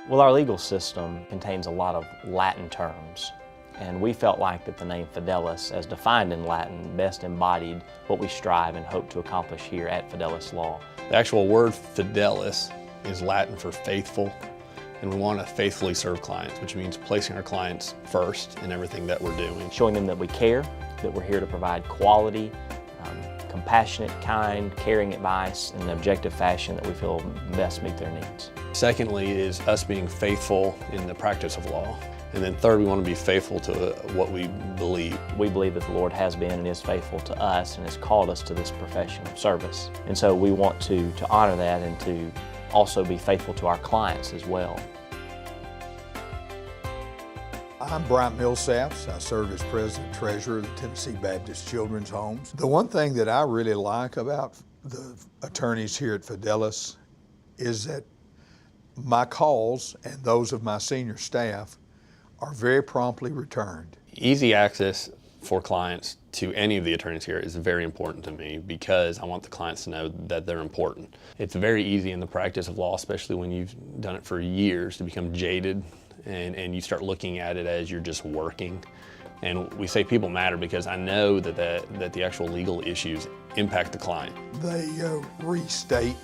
Well, our legal system contains a lot of Latin terms, and we felt like that the name Fidelis, as defined in Latin, best embodied what we strive and hope to accomplish here at Fidelis Law. The actual word Fidelis is Latin for faithful, and we want to faithfully serve clients, which means placing our clients first in everything that we're doing. Showing them that we care, that we're here to provide quality, compassionate, kind, caring advice in an objective fashion that we feel best meet their needs. Secondly is us being faithful in the practice of law. And then third, we want to be faithful to what we believe. We believe that the Lord has been and is faithful to us and has called us to this profession of service. And so we want to honor that and to also be faithful to our clients as well. I'm Bryant Millsaps. I serve as President-Treasurer of the Tennessee Baptist Children's Homes. The one thing that I really like about the attorneys here at Fidelis is that my calls and those of my senior staff are very promptly returned. Easy access for clients to any of the attorneys here is very important to me because I want the clients to know that they're important. It's very easy in the practice of law, especially when you've done it for years, to become jaded and you start looking at it as you're just working. And we say people matter because I know that the actual legal issues impact the client. They restate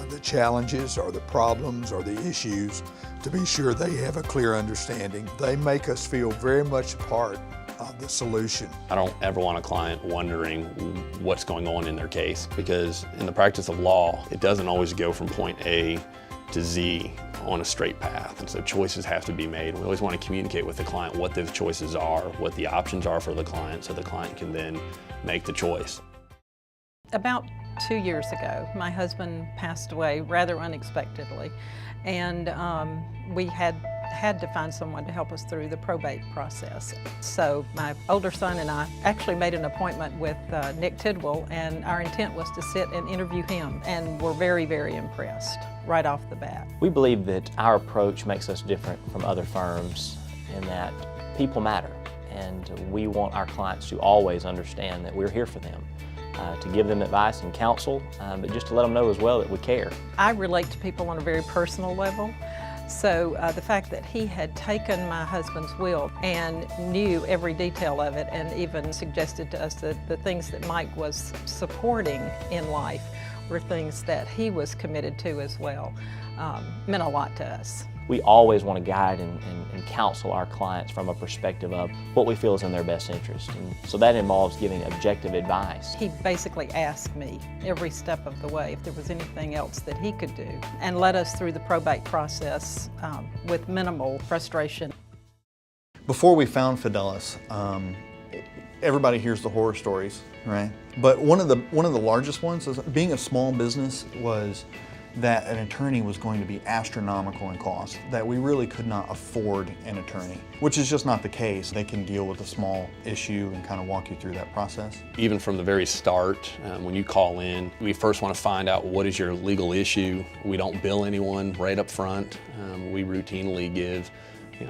the challenges or the problems or the issues to be sure they have a clear understanding. They make us feel very much a part of the solution. I don't ever want a client wondering what's going on in their case because in the practice of law, it doesn't always go from point A to Z on a straight path, and so choices have to be made. We always want to communicate with the client what those choices are, what the options are for the client, so the client can then make the choice. About 2 years ago, my husband passed away rather unexpectedly, and we had to find someone to help us through the probate process. So my older son and I actually made an appointment with Nick Tidwell, and our intent was to sit and interview him, and we're very, very impressed right off the bat. We believe that our approach makes us different from other firms in that people matter, and we want our clients to always understand that we're here for them. To give them advice and counsel, but just to let them know as well that we care. I relate to people on a very personal level, so the fact that he had taken my husband's will and knew every detail of it and even suggested to us that the things that Mike was supporting in life were things that he was committed to as well, meant a lot to us. We always want to guide and counsel our clients from a perspective of what we feel is in their best interest. And so that involves giving objective advice. He basically asked me every step of the way if there was anything else that he could do and led us through the probate process with minimal frustration. Before we found Fidelis, everybody hears the horror stories, right? But one of the largest ones is being a small business was that an attorney was going to be astronomical in cost, that we really could not afford an attorney, which is just not the case. They can deal with a small issue and kind of walk you through that process. Even from the very start, when you call in, we first want to find out what is your legal issue. We don't bill anyone right up front. We routinely give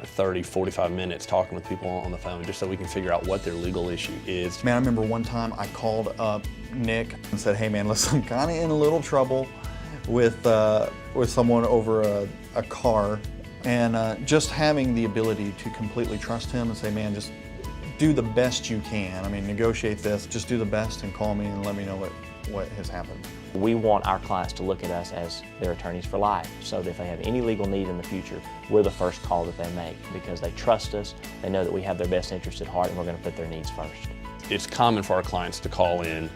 30, 45 minutes talking with people on the phone just so we can figure out what their legal issue is. Man, I remember one time I called up Nick and said, hey man, listen, I'm kind of in a little trouble with someone over a car, and just having the ability to completely trust him and say, man, just do the best you can. I mean, negotiate this, just do the best and call me and let me know what has happened. We want our clients to look at us as their attorneys for life, so that if they have any legal need in the future, we're the first call that they make because they trust us, they know that we have their best interest at heart and we're going to put their needs first. It's common for our clients to call in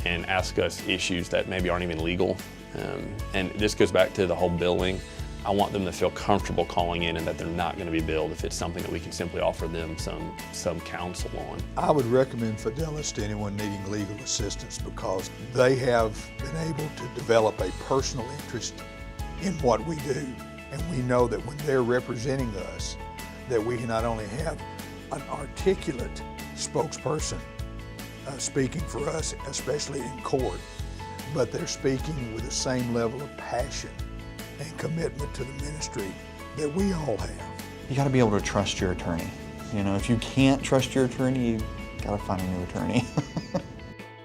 and ask us issues that maybe aren't even legal. And this goes back to the whole billing. I want them to feel comfortable calling in and that they're not going to be billed if it's something that we can simply offer them some counsel on. I would recommend Fidelis to anyone needing legal assistance because they have been able to develop a personal interest in what we do. And we know that when they're representing us, that we not only have an articulate spokesperson speaking for us, especially in court, but they're speaking with the same level of passion and commitment to the ministry that we all have. You got to be able to trust your attorney. If you can't trust your attorney, you got to find a new attorney.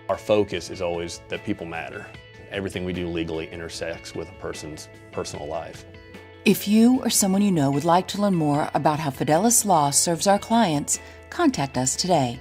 Our focus is always that people matter. Everything we do legally intersects with a person's personal life. If you or someone you know would like to learn more about how Fidelis Law serves our clients, contact us today.